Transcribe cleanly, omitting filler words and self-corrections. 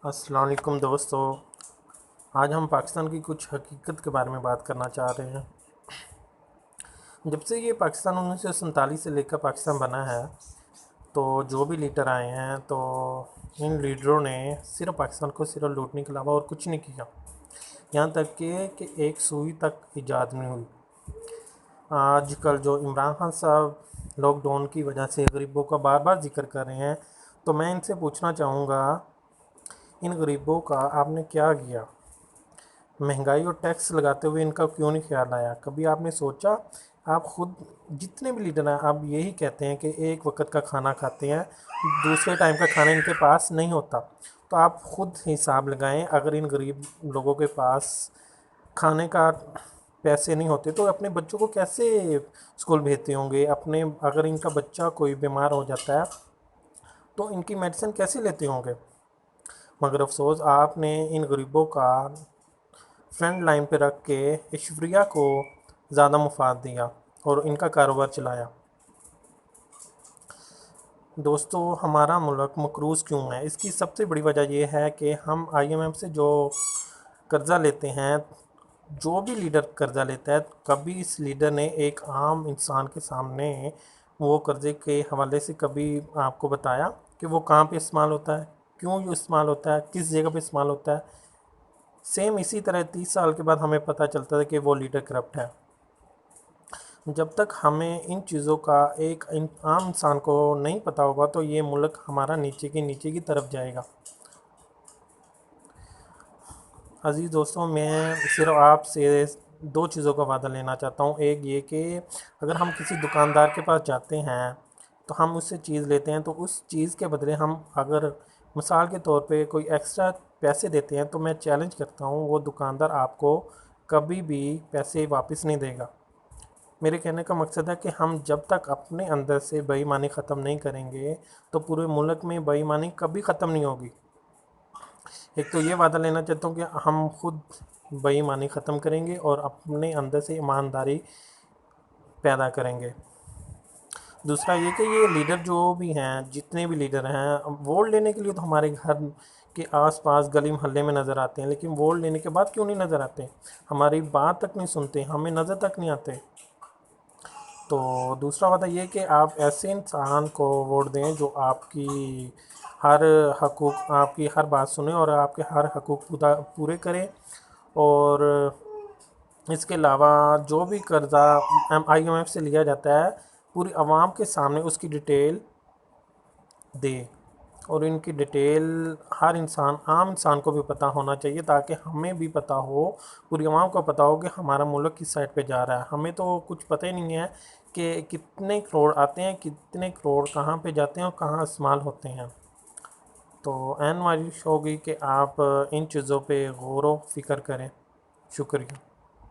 السلام علیکم دوستو، آج ہم پاکستان کی کچھ حقیقت کے بارے میں بات کرنا چاہ رہے ہیں۔ جب سے یہ پاکستان 1947 سے لے کر پاکستان بنا ہے تو جو بھی لیڈر آئے ہیں تو ان لیڈروں نے صرف پاکستان کو صرف لوٹنے کے علاوہ اور کچھ نہیں کیا، یہاں تک کہ ایک سوئی تک ایجاد نہیں ہوئی۔ آج کل جو عمران خان صاحب لاک ڈاؤن کی وجہ سے غریبوں کا بار بار ذکر کر رہے ہیں، تو میں ان سے پوچھنا چاہوں گا ان غریبوں کا آپ نے کیا کیا؟ مہنگائی اور ٹیکس لگاتے ہوئے ان کا کیوں نہیں خیال آیا؟ کبھی آپ نے سوچا؟ آپ خود جتنے بھی لیڈر ہیں آپ یہی کہتے ہیں کہ ایک وقت کا کھانا کھاتے ہیں، دوسرے ٹائم کا کھانا ان کے پاس نہیں ہوتا، تو آپ خود حساب لگائیں، اگر ان غریب لوگوں کے پاس کھانے کا پیسے نہیں ہوتے تو اپنے بچوں کو کیسے اسکول بھیجتے ہوں گے؟ اگر ان کا بچہ کوئی بیمار ہو جاتا ہے تو ان کی میڈیسن کیسے لیتے ہوں گے؟ مگر افسوس آپ نے ان غریبوں کا فرنٹ لائن پہ رکھ کے ایشوریا کو زیادہ مفاد دیا اور ان کا کاروبار چلایا۔ دوستو، ہمارا ملک مقروض کیوں ہے؟ اس کی سب سے بڑی وجہ یہ ہے کہ ہم IMF سے جو قرضہ لیتے ہیں، جو بھی لیڈر قرضہ لیتا ہے، کبھی اس لیڈر نے ایک عام انسان کے سامنے وہ قرضے کے حوالے سے کبھی آپ کو بتایا کہ وہ کہاں پہ استعمال ہوتا ہے، کیوں یہ استعمال ہوتا ہے، کس جگہ پہ استعمال ہوتا ہے؟ سیم اسی طرح 30 سال کے بعد ہمیں پتہ چلتا ہے کہ وہ لیڈر کرپٹ ہے۔ جب تک ہمیں ان چیزوں کا ایک عام انسان کو نہیں پتہ ہوگا تو یہ ملک ہمارا نیچے کی طرف جائے گا۔ عزیز دوستوں، میں صرف آپ سے دو چیزوں کا وعدہ لینا چاہتا ہوں۔ ایک یہ کہ اگر ہم کسی دکاندار کے پاس جاتے ہیں تو ہم اس سے چیز لیتے ہیں، تو اس چیز کے بدلے ہم اگر مثال کے طور پہ کوئی ایکسٹرا پیسے دیتے ہیں تو میں چیلنج کرتا ہوں وہ دکاندار آپ کو کبھی بھی پیسے واپس نہیں دے گا۔ میرے کہنے کا مقصد ہے کہ ہم جب تک اپنے اندر سے بے ایمانی ختم نہیں کریں گے تو پورے ملک میں بے ایمانی کبھی ختم نہیں ہوگی۔ ایک تو یہ وعدہ لینا چاہتا ہوں کہ ہم خود بے ایمانی ختم کریں گے اور اپنے اندر سے ایمانداری پیدا کریں گے۔ دوسرا یہ کہ یہ لیڈر جو بھی ہیں، جتنے بھی لیڈر ہیں، ووٹ لینے کے لیے تو ہمارے گھر کے آس پاس گلی محلے میں نظر آتے ہیں، لیکن ووٹ لینے کے بعد کیوں نہیں نظر آتے؟ ہماری بات تک نہیں سنتے، ہمیں نظر تک نہیں آتے۔ تو دوسرا وعدہ یہ کہ آپ ایسے انسان کو ووٹ دیں جو آپ کی ہر بات سنیں اور آپ کے ہر حقوق پورے کرے، اور اس کے علاوہ جو بھی قرضہ IMF سے لیا جاتا ہے پوری عوام کے سامنے اس کی ڈیٹیل دے، اور ان کی ڈیٹیل ہر عام انسان کو بھی پتہ ہونا چاہیے، تاکہ ہمیں بھی پتہ ہو، پوری عوام کو پتہ ہو کہ ہمارا ملک کس سائڈ پہ جا رہا ہے۔ ہمیں تو کچھ پتہ ہی نہیں ہے کہ کتنے کروڑ آتے ہیں، کتنے کروڑ کہاں پہ جاتے ہیں اور کہاں استعمال ہوتے ہیں۔ تو عین واضح ہوگی کہ آپ ان چیزوں پہ غور و فکر کریں۔ شکریہ۔